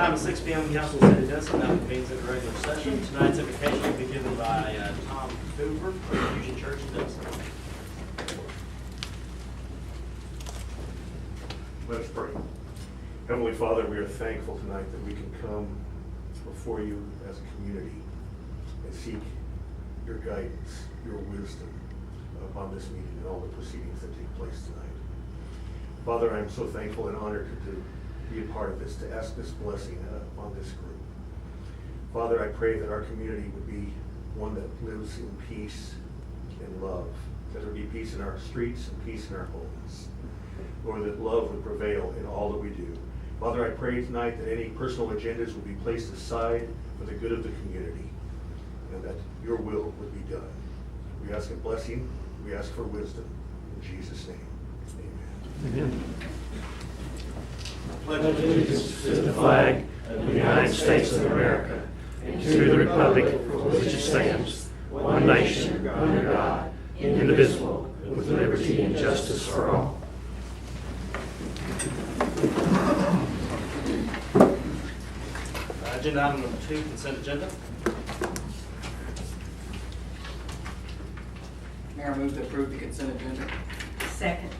Time is 6 p.m. Council of the City of Denison now convenes in regular session. Tonight's invocation will be given by Tom Hoover of Fusion Church in Denison. Let us pray. Heavenly Father, we are thankful tonight that we can come before you as a community and seek your guidance, your wisdom upon this meeting and all the proceedings that take place tonight. Father, I am so thankful and honored to be a part of this, to ask this blessing upon this group. Father, I pray that our community would be one that lives in peace and love, that there be peace in our streets and peace in our homes. Lord, that love would prevail in all that we do. Father, I pray tonight that any personal agendas will be placed aside for the good of the community and that your will would be done. We ask a blessing. We ask for wisdom. In Jesus' name, amen. Amen. Pledge allegiance to the flag of the United States of America and to the republic for which it stands, one nation, under God, indivisible, with liberty and justice for all. Agenda item number 2, consent agenda. Mayor, move to approve the consent agenda. Second.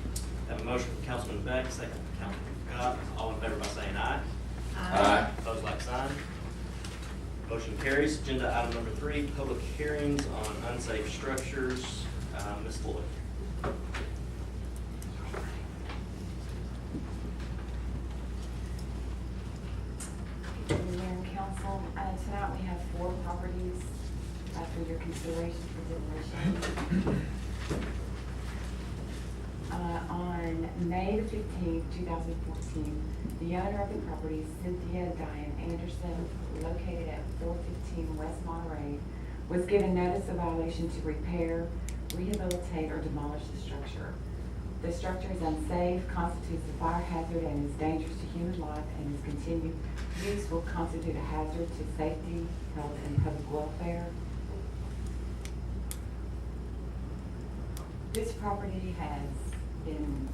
Have a motion from Councilman Beck, second from Councilman Scott. All in favor by saying aye. Aye. Opposed, like sign. Motion carries. Agenda item number 3, public hearings on unsafe structures. Ms. Floyd. Mayor and Council, tonight we have 4 properties for your consideration for demolition. On May the 15th, 2014, the owner of the property, Cynthia Diane Anderson, located at 415 West Monterey, was given notice of violation to repair, rehabilitate, or demolish the structure. The structure is unsafe, constitutes a fire hazard, and is dangerous to human life, and its continued use will constitute a hazard to safety, health, and public welfare. This property has been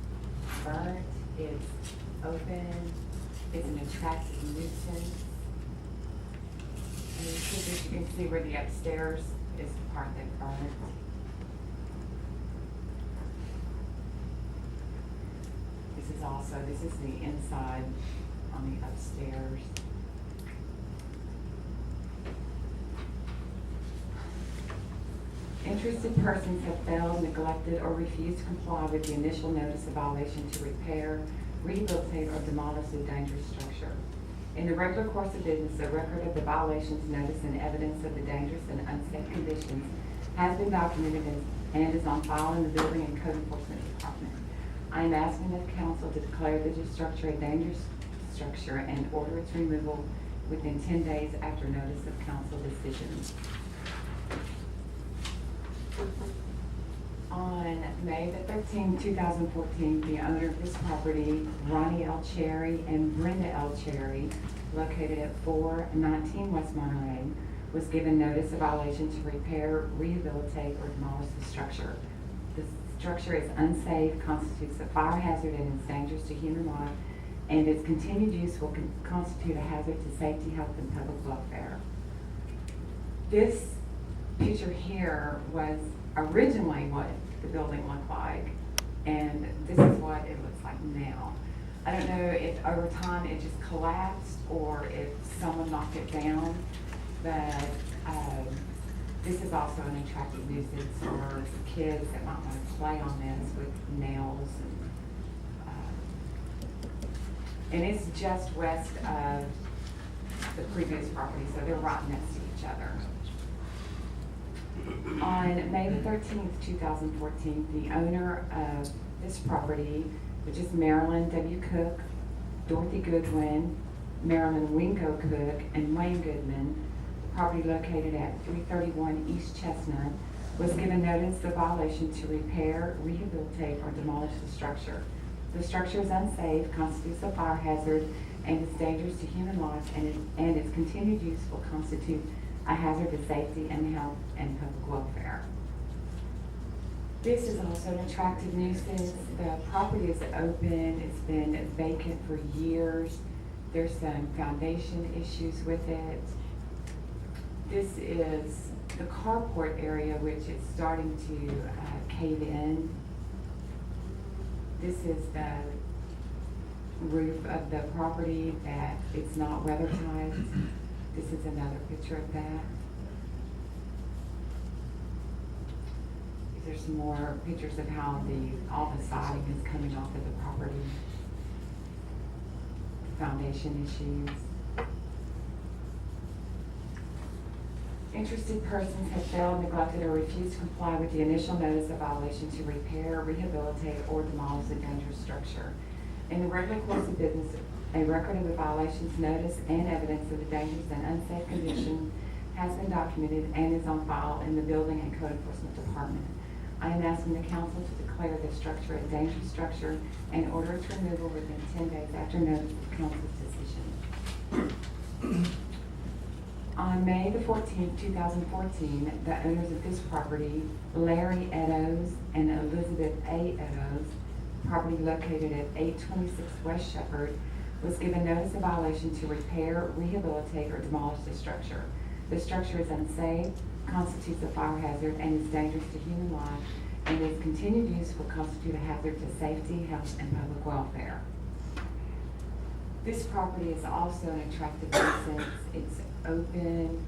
burnt, it's open, it's an attractive nuisance. And you can see where the upstairs is the part that burned. This is the inside on the upstairs. Interested persons have failed, neglected, or refused to comply with the initial notice of violation to repair, rehabilitate, or demolish a dangerous structure. In the regular course of business, a record of the violations, notice, and evidence of the dangerous and unsafe conditions has been documented and is on file in the Building and Code Enforcement Department. I am asking the council to declare the structure a dangerous structure and order its removal within 10 days after notice of council decision. On May the 13th, 2014, the owner of this property, Ronnie L. Cherry and Brenda L. Cherry, located at 419 West Monterey, was given notice of violation to repair, rehabilitate, or demolish the structure. The structure is unsafe, constitutes a fire hazard, and is dangerous to human life, and its continued use will constitute a hazard to safety, health, and public welfare. This picture here was originally what the building looked like, and this is what it looks like now. I don't know if over time it just collapsed or if someone knocked it down, but this is also an attractive nuisance for kids that might want to play on this with nails. And it's just west of the previous property, so they're right next to each other. On May the 13th, 2014, the owner of this property, which is Marilyn W. Cook, Dorothy Goodwin, Marilyn Wingo Cook, and Wayne Goodman, the property located at 331 East Chestnut, was given notice of violation to repair, rehabilitate, or demolish the structure. The structure is unsafe, constitutes a fire hazard, and is dangerous to human life, and its continued use will constitute a hazard to safety and health and public welfare. This is also an attractive nuisance. The property is open. It's been vacant for years. There's some foundation issues with it. This is the carport area, which is starting to cave in. This is the roof of the property that it's not weather tight. This is another picture of that. There's some more pictures of how all the siding is coming off of the property. Foundation issues. Interested persons have failed, neglected, or refused to comply with the initial notice of violation to repair, rehabilitate, or demolish a dangerous structure. In the regular course of business, a record of the violations, notice, and evidence of the dangerous and unsafe condition has been documented and is on file in the Building and Code Enforcement Department. I am asking the council to declare this structure a dangerous structure and order its removal within 10 days after notice of council's decision. On May the 14th, 2014, the owners of this property, Larry Eddowes and Elizabeth A. Eddowes, property located at 826 West Shepherd, was given notice of violation to repair, rehabilitate, or demolish the structure. The structure is unsafe, constitutes a fire hazard, and is dangerous to human life, and its continued use will constitute a hazard to safety, health, and public welfare. This property is also an attractive nuisance. It's open,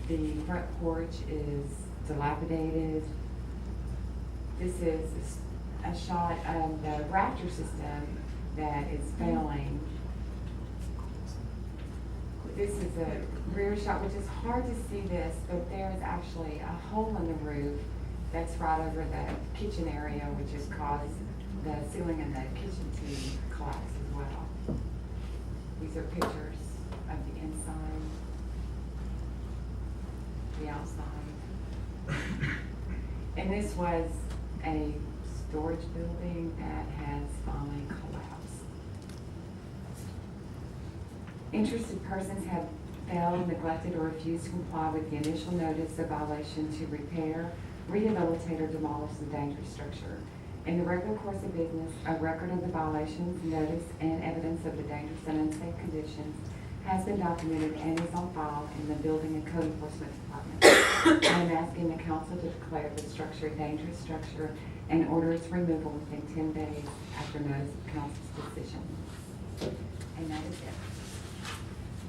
the front porch is dilapidated. This is a shot of the rafter system that is failing. This is a rear shot, which is hard to see this, but there is actually a hole in the roof that's right over the kitchen area, which has caused the ceiling in the kitchen to collapse as well. These are pictures of the inside, the outside. And this was a storage building that has finally collapsed. Interested persons have failed, neglected, or refused to comply with the initial notice of violation to repair, rehabilitate, or demolish the dangerous structure. In the regular course of business, a record of the violations, notice, and evidence of the dangerous and unsafe conditions has been documented and is on file in the Building and Code Enforcement Department. I am asking the council to declare the structure a dangerous structure and order its removal within 10 days after notice of council's decision. And that is it.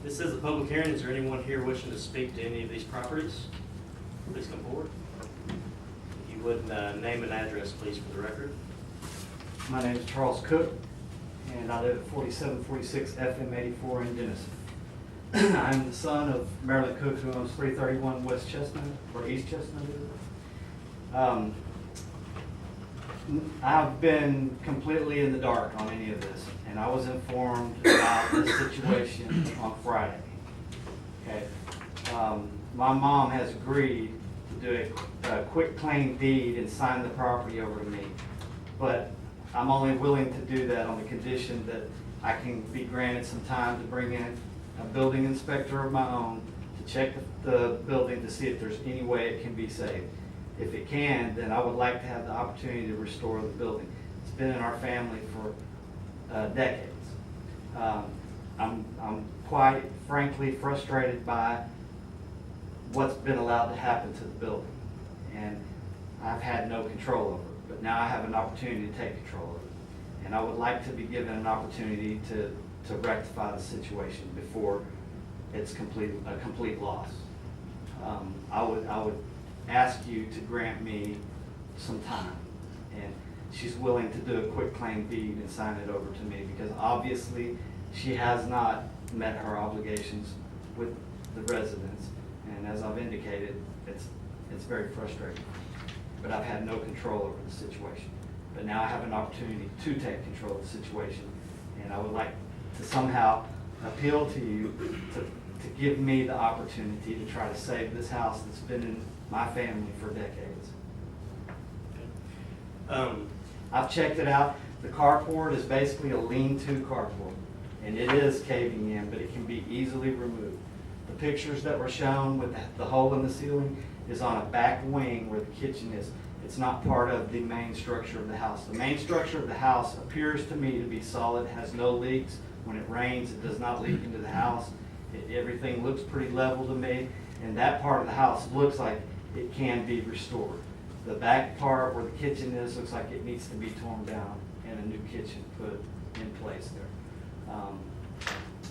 This is a public hearing. Is there anyone here wishing to speak to any of these properties? Please come forward. If you would name and address, please, for the record. My name is Charles Cook, and I live at 4746 FM 84 in Denison. I'm the son of Marilyn Cook, who owns 331 West Chestnut, or East Chestnut. I've been completely in the dark on any of this, and I was informed about this situation on Friday. Okay, my mom has agreed to do a quick claim deed and sign the property over to me, but I'm only willing to do that on the condition that I can be granted some time to bring in a building inspector of my own to check the building to see if there's any way it can be saved. If it can, then I would like to have the opportunity to restore the building. It's been in our family for decades. I'm quite frankly frustrated by what's been allowed to happen to the building. And I've had no control over it, but now I have an opportunity to take control of it. And I would like to be given an opportunity to rectify the situation before it's a complete loss. I would ask you to grant me some time. And she's willing to do a quick claim deed and sign it over to me, because obviously she has not met her obligations with the residents. And as I've indicated, it's very frustrating. But I've had no control over the situation. But now I have an opportunity to take control of the situation, and I would like to somehow appeal to you to give me the opportunity to try to save this house that's been in my family for decades. I've checked it out. The carport is basically a lean-to carport, and it is caving in, but it can be easily removed. The pictures that were shown with the hole in the ceiling is on a back wing where the kitchen is. It's not part of the main structure of the house. The main structure of the house appears to me to be solid, has no leaks, When it rains, it does not leak into the house. Everything looks pretty level to me, and that part of the house looks like it can be restored. The back part where the kitchen is looks like it needs to be torn down and a new kitchen put in place there.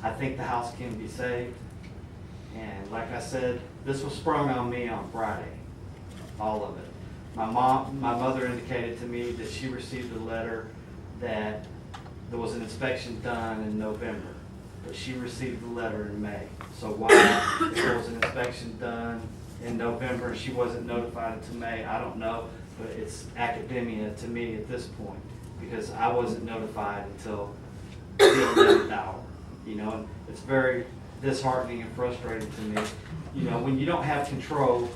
I think the house can be saved, and like I said, this was sprung on me on Friday, all of it. My mother indicated to me that she received a letter that there was an inspection done in November, but she received the letter in May. So why there was an inspection done in November and she wasn't notified until May, I don't know, but it's academia to me at this point, because I wasn't notified until the 11th hour. You know, and it's very disheartening and frustrating to me. You know, when you don't have control,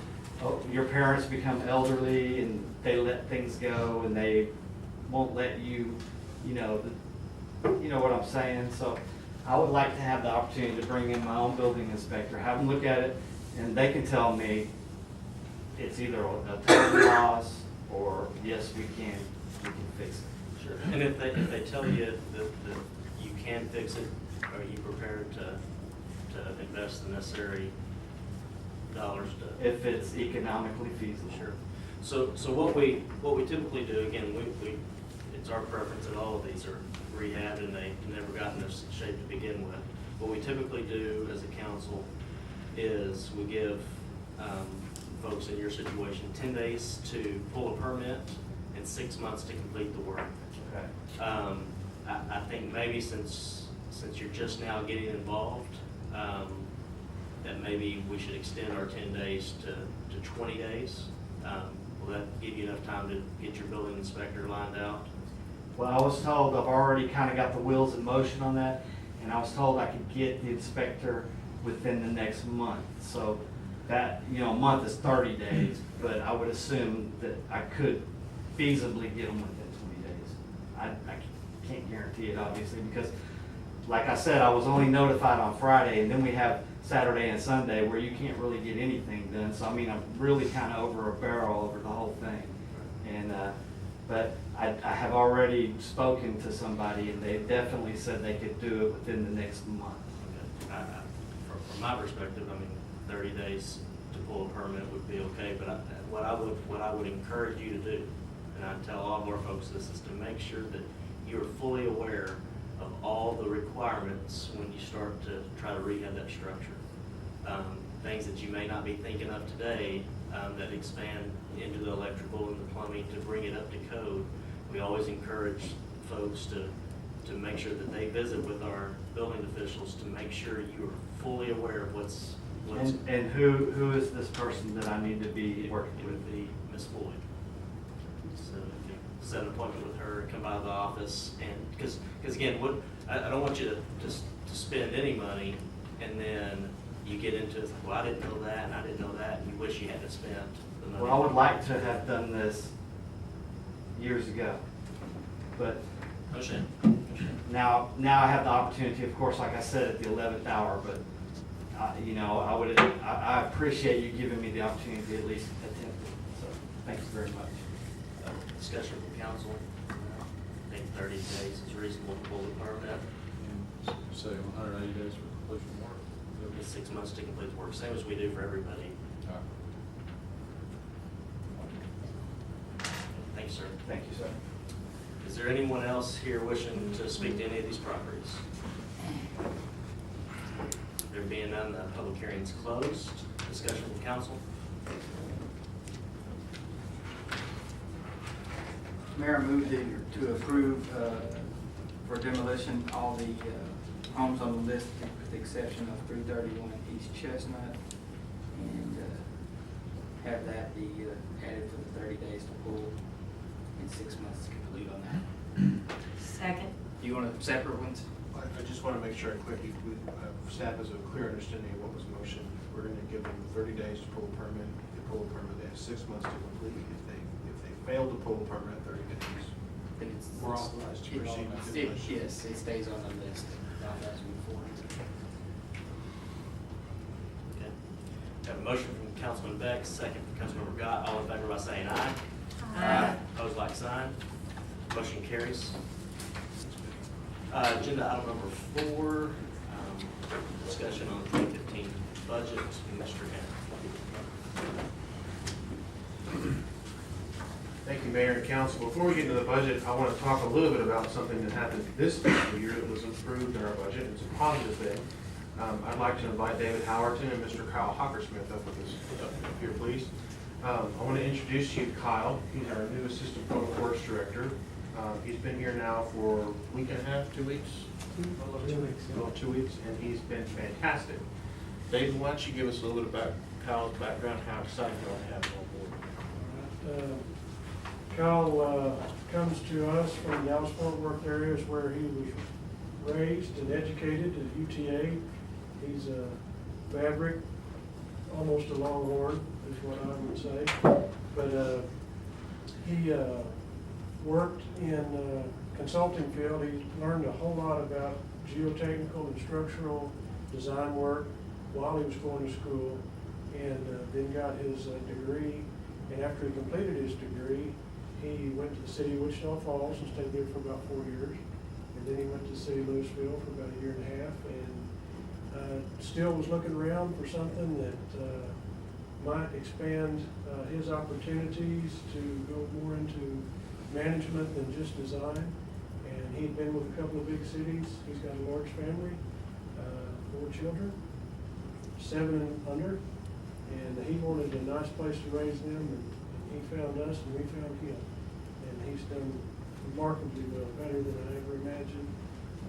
your parents become elderly and they let things go and they won't let you, you know what I'm saying? So I would like to have the opportunity to bring in my own building inspector, have them look at it, and they can tell me it's either a total loss or yes, we can fix it. Sure. And if they tell you that you can fix it, are you prepared to invest the necessary dollars to? If it's economically feasible. Sure. So what we typically do, again, it's our preference that all of these are rehabbed and they never got in this shape to begin with. What we typically do as a council is we give folks in your situation 10 days to pull a permit and 6 months to complete the work. Okay. I think maybe since you're just now getting involved, that maybe we should extend our 10 days to 20 days. Will that give you enough time to get your building inspector lined out? Well, I was told I've already kind of got the wheels in motion on that, and I was told I could get the inspector within the next month. So that, a month is 30 days, but I would assume that I could feasibly get them within 20 days. I can't guarantee it, obviously, because like I said, I was only notified on Friday, and then we have Saturday and Sunday where you can't really get anything done. So I mean, I'm really kind of over a barrel over the whole thing. And but I have already spoken to somebody, and they definitely said they could do it within the next month. Okay. From my perspective, I mean, 30 days to pull a permit would be okay. But what I would encourage you to do, and I tell all of our folks this, is to make sure that you're fully aware of all the requirements when you start to try to rehab that structure. Things that you may not be thinking of today that expand into the electrical and the plumbing to bring it up to code. We always encourage folks to make sure that they visit with our building officials to make sure you are fully aware of what's And who is this person that I need to be working it with? would be Miss Floyd. So if you set an appointment with her, come by the office, and because again, I don't want you to spend any money and then you get into it, well, I didn't know that and I didn't know that, and you wish you hadn't spent the money. Well, I would like to have done this years ago, but Understand. now I have the opportunity, of course, like I said, at the 11th hour, but I appreciate you giving me the opportunity to at least attempt it. So thank you very much. Discussion from council. I think 30 days is reasonable to pull the permit. Say 180 days for completion work. It'll be 6 months to complete the work, same as we do for everybody. Thank you, sir. Thank you, sir. Is there anyone else here wishing to speak to any of these properties? There being none, the public hearing is closed. Discussion from council. Mayor, I move to approve for demolition all the homes on the list with the exception of 331 East Chestnut, and have that be added for the 30 days to pull and 6 months to complete on that. Second. You want separate ones? I just want to make sure staff has a clear understanding of what was motion. We're going to give them 30 days to pull a permit. If they pull a permit, they have 6 months to complete. If they fail to pull a permit, 30 days. Then it's We're authorized to proceed with it, demolition. yes, it stays on the list. Now that's moving forward. Okay. We have a motion from Councilman Beck, second from Councilmember Gott. All in favor by saying aye. Aye. Opposed, like sign. Motion carries. Agenda item number 4, discussion on the 2015 budget. Mr. Henry. Thank you, Mayor and Council. Before we get into the budget, I want to talk a little bit about something that happened this fiscal year that was approved in our budget. It's a positive thing. I'd like to invite David Howerton and Mr. Kyle Hockersmith up with us up here, please. I want to introduce you to Kyle. He's our new Assistant Public Works Director. He's been here now for a week and a half, 2 weeks? About 2 weeks, and he's been fantastic. David, why don't you give us a little bit about Kyle's background, how excited you are to have him on board? Kyle comes to us from the Dallas-Fort Worth areas where he was raised and educated at UTA. He's a Maverick, almost a Longhorn is what I would say. But he worked in consulting field. He learned a whole lot about geotechnical and structural design work while he was going to school, and then got his degree. And after he completed his degree, he went to the city of Wichita Falls and stayed there for about 4 years. And then he went to the city of Louisville for about 1.5 years, and still was looking around for something that might expand his opportunities to go more into management than just design. And he'd been with a couple of big cities. He's got a large family, 4 children, 7 and under, and he wanted a nice place to raise them, and he found us and we found him. And he's done remarkably well, better than I ever imagined.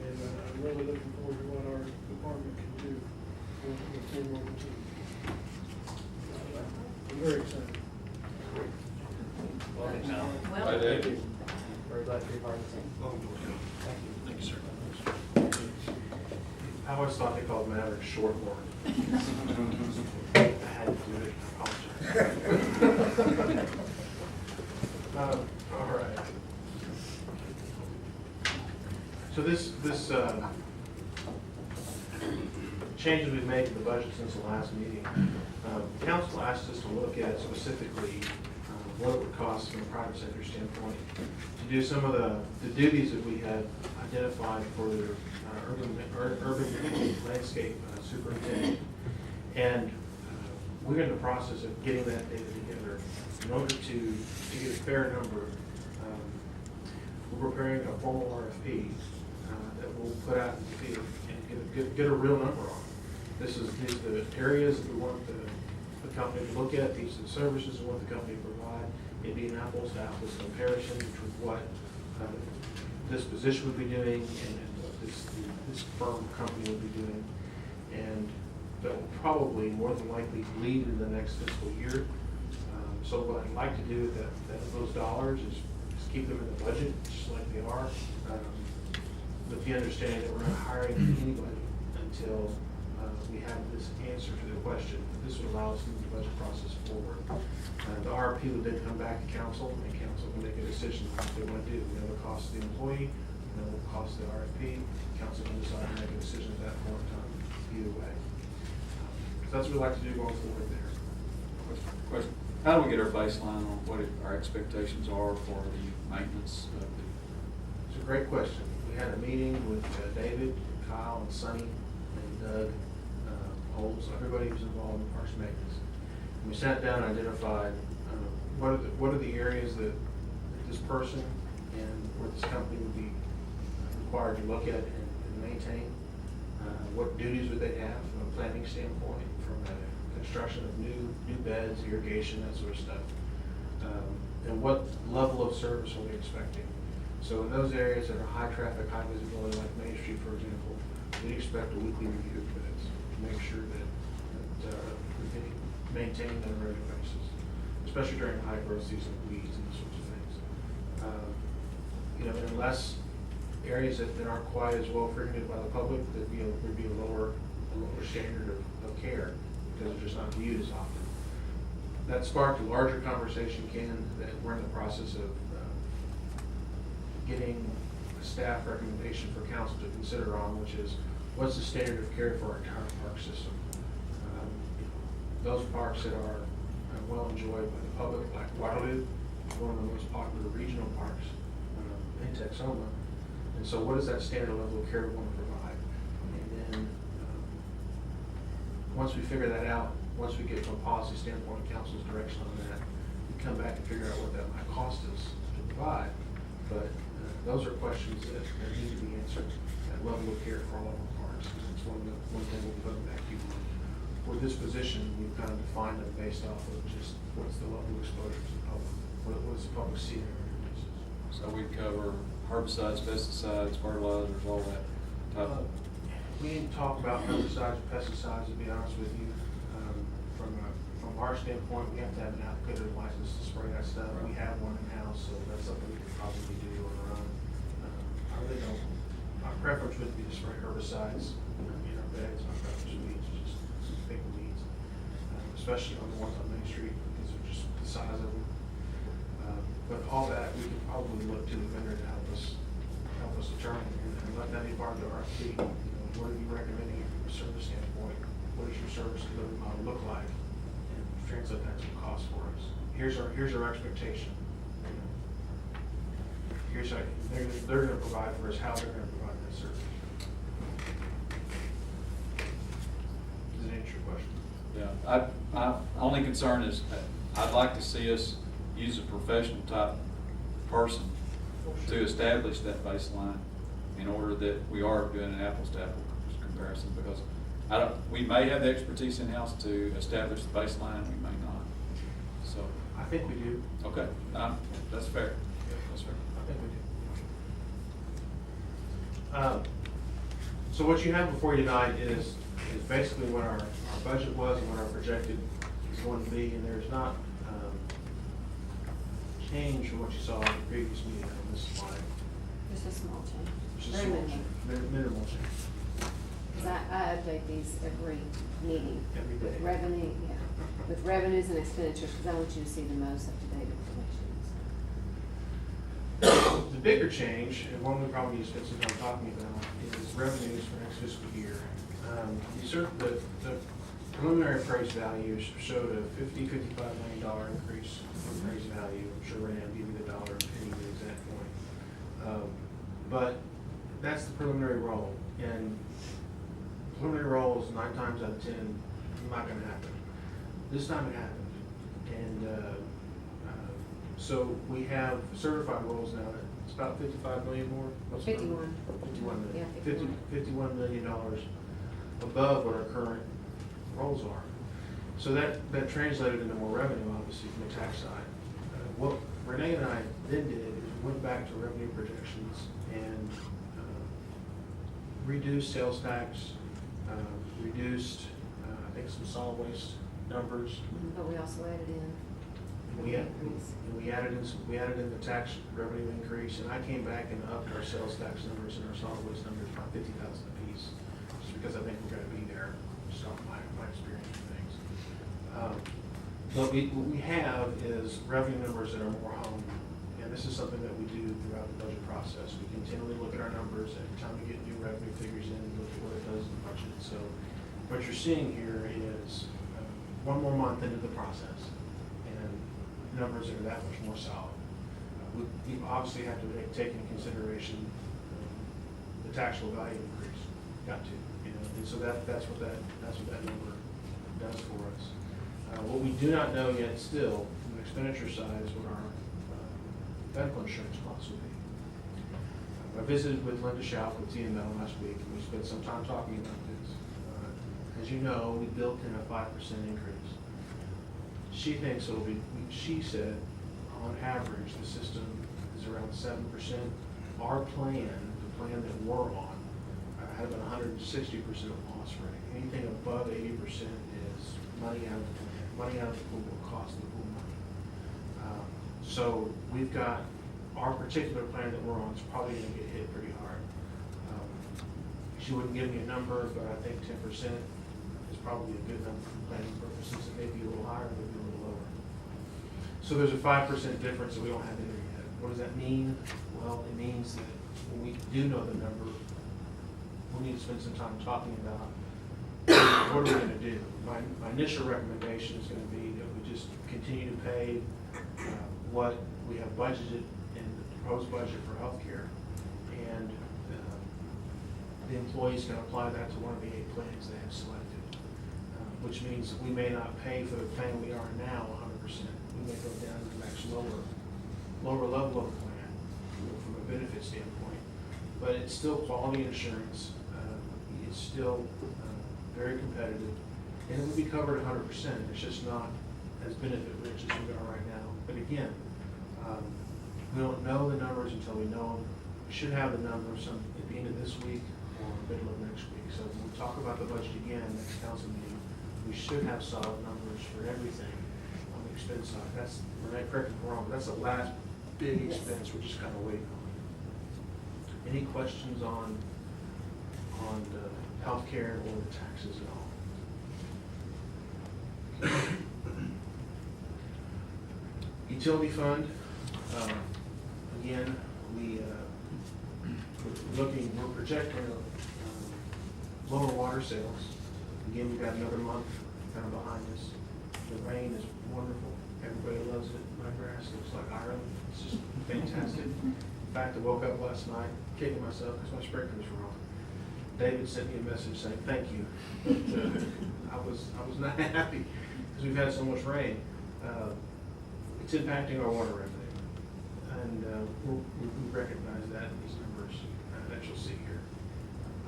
And I'm really looking forward to what our department can do with him on the team. I'm very excited. Bye, Dave. Very glad to be part of the team. Thank you, sir. I always thought they called Maverick Shorthorn. I had to do it, I apologize. All right. So this changes we've made to the budget since the last meeting. Council asked us to look at specifically what it would cost from a private sector standpoint to do some of the duties that we had identified for the urban landscape superintendent. And we're in the process of getting that data together in order to get a fair number. We're preparing a formal RFP that we'll put out in the field and get a real number on. These are the areas that we want the company to look at. These are the services we want the company to provide. It'd be an apples to apples comparison between what this position would be doing and what this firm company would be doing. And that will probably more than likely bleed in the next fiscal year. So what I'd like to do with those dollars is keep them in the budget just like they are, with the understanding that we're not hiring anybody until we have this answer to the question. This would allow us to move the budget process forward. The RFP would then come back to council, and council can make a decision on what they want to do. We know the cost of the employee, we know the cost of the RFP. Council can decide to make a decision at that point in time, either way. So that's what we'd like to do going forward there. Question. How do we get our baseline on what our expectations are for the maintenance of the? It's a great question. We had a meeting with David, Kyle, and Sonny, and Doug, Holmes, everybody who's involved in parks maintenance. And we sat down and identified what are the areas that this person and where this company would be required to look at and maintain. What duties would they have from a planning standpoint, from a construction of new beds, irrigation, that sort of stuff. And what level of service are we expecting? So in those areas that are high traffic, high visibility, like Main Street, for example, we expect a weekly review of beds to make sure that we're getting maintained on a regular basis, especially during high growth season, weeds and those sorts of things. Unless areas that aren't quite as well frequented by the public, there'd be a lower standard of care because they're just not viewed as often. That sparked a larger conversation, Ken, that we're in the process of getting a staff recommendation for council to consider on, which is what's the standard of care for our entire park system. Those parks that are well enjoyed by the public, like Waterloo, one of the most popular regional parks in Texoma, And so what is that standard level of care we want to provide? And then, once we figure that out, once we get from a policy standpoint, council's direction on that, we come back and figure out what that might cost us to provide. But those are questions that need to be answered at level of care for all of our parks. It's one thing we'll be looking back to. For this position, we've kind of defined them based off of just what's the level of exposure to the public, what does the public see in our areas. So we'd cover herbicides, pesticides, fertilizers, all that type of. We didn't talk about herbicides and pesticides, to be honest with you. From our standpoint, we have to have an applicator license to spray that stuff. We have one in-house, so that's something we could probably do on our own. I really don't, my preference would be to spray herbicides in our beds. My preference would be to just pick the weeds, especially on the ones on Main Street, because they're just the size of them. But all that, we could probably look to the vendor to help us determine and let that be part of the RFP. What are you recommending from a service standpoint? What does your service delivery model look like? And translate that to a cost for us. Here's our expectation. Here's how they're going to provide for us, how they're going to provide that service. Does it answer your question? Yeah, my only concern is I'd like to see us use a professional type person to establish that baseline in order that we are doing an apples to apples comparison, because we may have the expertise in-house to establish the baseline, we may not. So I think we do. okay, that's fair. That's fair. I think we do. So what you have before you tonight is basically what our budget was and what our projected is going to be, and there's not change from what you saw in the previous meeting on this slide. Just a small change. Just a Very small minimal. change, minimal change. Because I update these every meeting. Every day. With revenue, yeah, with revenues and expenditures, because I want you to see the most up-to-date information. The bigger change, and one we probably need to spend some time talking about, is revenues for next fiscal year. The preliminary appraised values showed a $55 million increase in appraised value. I'm sure Renee will give you the dollar and penny the exact point. But that's the preliminary roll, and preliminary rolls 9 times out of 10 not going to happen. This time it happened, and so we have certified rolls now that it's about 55 million more. What's the number? 51. 51 million. Yeah, 51. $51 million above what our current rolls are. So that translated into more revenue, obviously, from the tax side. What Renee and I then did is we went back to revenue projections and reduced sales tax, reduced, I think, some solid waste numbers. But we also added in. We added in the tax revenue increase, and I came back and upped our sales tax numbers and our solid waste numbers by 50,000 apiece, just because I think we're going to be there, just off my experience with things. But what we have is revenue numbers that are more home, and this is something that we do throughout the budget process. We continually look at our numbers every time we get new revenue figures in and look at what it does in the budget. So what you're seeing here is one more month into the process, and numbers that are that much more solid. We obviously have to take into consideration the taxable value increase. Got to, and so that's what that number does for us. What we do not know yet still, from the expenditure side, is what our medical insurance costs will be. I visited with Linda Schauf with TML last week, and we spent some time talking about this. As you know, we built in a 5% increase. She thinks it'll be, she said, on average, the system is around 7%. Our plan, the plan that we're on, had about 160% loss rate. Anything above 80% is money out of the plan. Money out of the pool will cost the pool money. So we've got our particular plan that we're on is probably going to get hit pretty hard. She wouldn't give me a number, but I think 10% is probably a good number for planning purposes. It may be a little higher, maybe a little lower. So there's a 5% difference that we don't have in there yet. What does that mean? Well, it means that when we do know the number, we'll need to spend some time talking about what are we going to do. My initial recommendation is going to be that we just continue to pay what we have budgeted in the proposed budget for healthcare, and the employees can apply that to one of the 8 plans they have selected, which means that we may not pay for the plan we are now 100%. We may go down to the next lower level of the plan, from a benefit standpoint, but it's still quality insurance. It's still very competitive, and it will be covered 100%. It's just not as benefit rich as we are right now. But again, we don't know the numbers until we know them. We should have the numbers at the end of this week or middle of next week. So when we talk about the budget again next council meeting, we should have solid numbers for everything on the expense side. That's, Renee, correct me if I'm wrong, but that's the last big expense we're just kind of waiting on. Any questions on the healthcare or the taxes at all? Utility fund, again, we're projecting lower water sales. Again, we've got another month kind of behind us. The rain is wonderful. Everybody loves it. My grass looks like Ireland. It's just fantastic. In fact, I woke up last night kicking myself because my sprinklers were on. David sent me a message saying thank you. But, I was not happy because we've had so much rain. It's impacting our water revenue, and we recognize that in these numbers that you'll see here.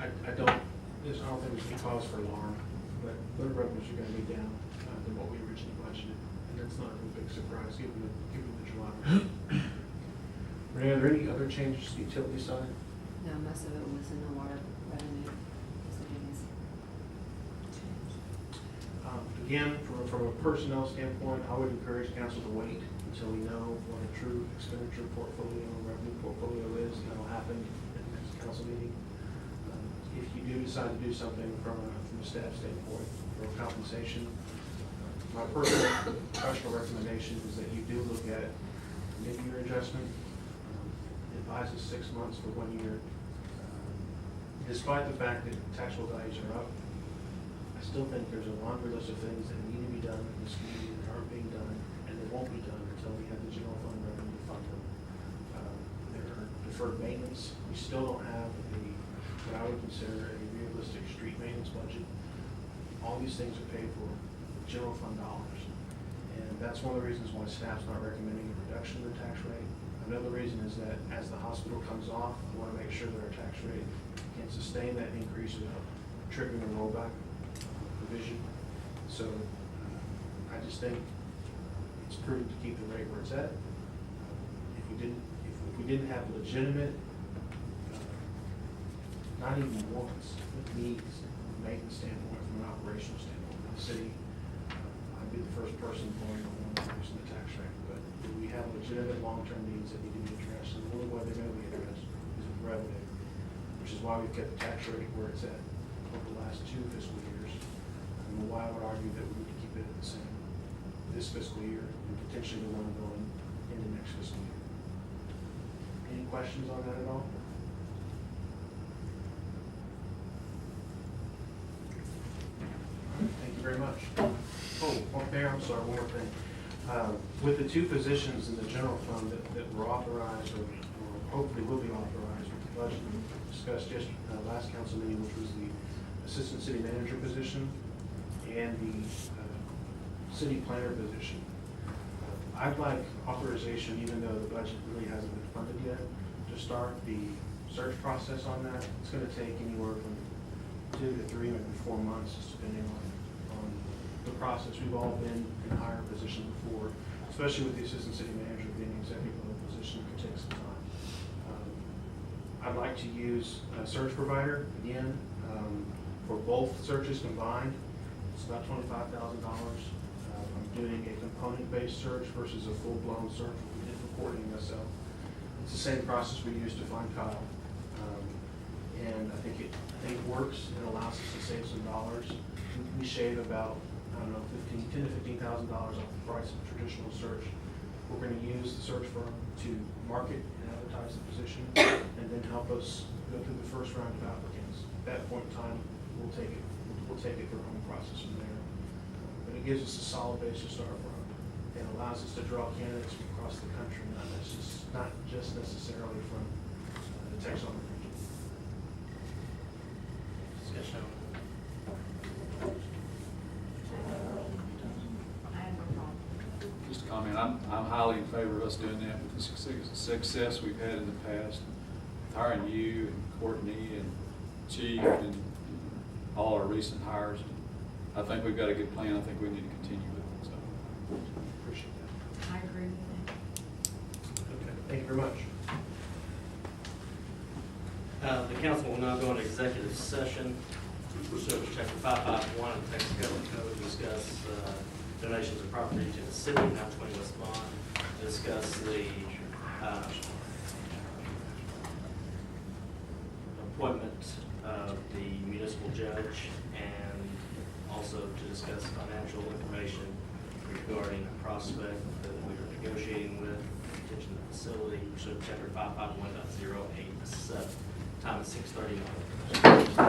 I don't think there's any cause for alarm, but water revenues are going to be down than what we originally budgeted, and that's not a real big surprise given the July. Renee, are there any other changes to the utility side? No, most of it was in the water revenue. So it is. Again, from a personnel standpoint, I would encourage council to wait until we know what a true expenditure portfolio and revenue portfolio is, and that'll happen at the next council meeting. If you do decide to do something from a staff standpoint or compensation, my personal professional recommendation is that you do look at mid-year adjustment. It buys us 6 months for 1 year. Despite the fact that taxable values are up, I still think there's a laundry list of things that need to be done in this community that aren't being done, and they won't be done until we have the general fund revenue to fund them. There are deferred maintenance. We still don't have what I would consider a realistic street maintenance budget. All these things are paid for with general fund dollars, and that's one of the reasons why staff's not recommending a reduction in the tax rate. Another reason is that as the hospital comes off, I want to make sure that our tax rate can sustain that increase without triggering a rollback provision. So I just think it's prudent to keep the rate where it's at. If we didn't have legitimate, not even wants, but needs from a maintenance standpoint, from an operational standpoint, in the city, I'd be the first person going on reducing the tax rate. But we have legitimate long-term needs that need to be addressed, and the only way they're going to be addressed is with revenue, which is why we've kept the tax rate where it's at over the last 2 fiscal years. And why I would argue that we need to keep it at the same this fiscal year and potentially the one going into next fiscal year. Any questions on that at all? Thank you very much. Oh, Mayor, I'm sorry, one more thing. With the 2 positions in the general fund that were authorized or hopefully will be authorized with the budget we discussed last council meeting, which was the assistant city manager position and the city planner position. I'd like authorization, even though the budget really hasn't been funded yet, to start the search process on that. It's going to take anywhere from 2 to 3, maybe 4 months, just depending on the process. We've all been in a higher position before, especially with the assistant city manager being an executive level position. It could take some time. I'd like to use a search provider again for both searches combined. It's about $25,000. I'm doing a component-based search versus a full-blown search. We did reporting myself. It's the same process we used to find Kyle, and I think it works. It allows us to save some dollars. We shave about, I don't know, $10,000 to $15,000 off the price of a traditional search. We're going to use the search firm to market and advertise the position, and then help us go through the first round of applicants. At that point in time, we'll take it through our own process from there. But it gives us a solid base to start from, and allows us to draw candidates from across the country, not just necessarily from the Texas region. us doing that with the success we've had in the past, hiring you and Courtney and Chief and all our recent hires. I think we've got a good plan. I think we need to continue with it, so. Appreciate that. I agree with Okay, thank you very much. The council will now go into executive session pursuant to chapter 551 of the Texas Government Code to discuss donations of property to the city, 920 West Bond, discuss the appointment of the municipal judge, and also to discuss financial information regarding a prospect that we are negotiating with, attention to the facility, pursuant to chapter 551.087. Time is 6:39.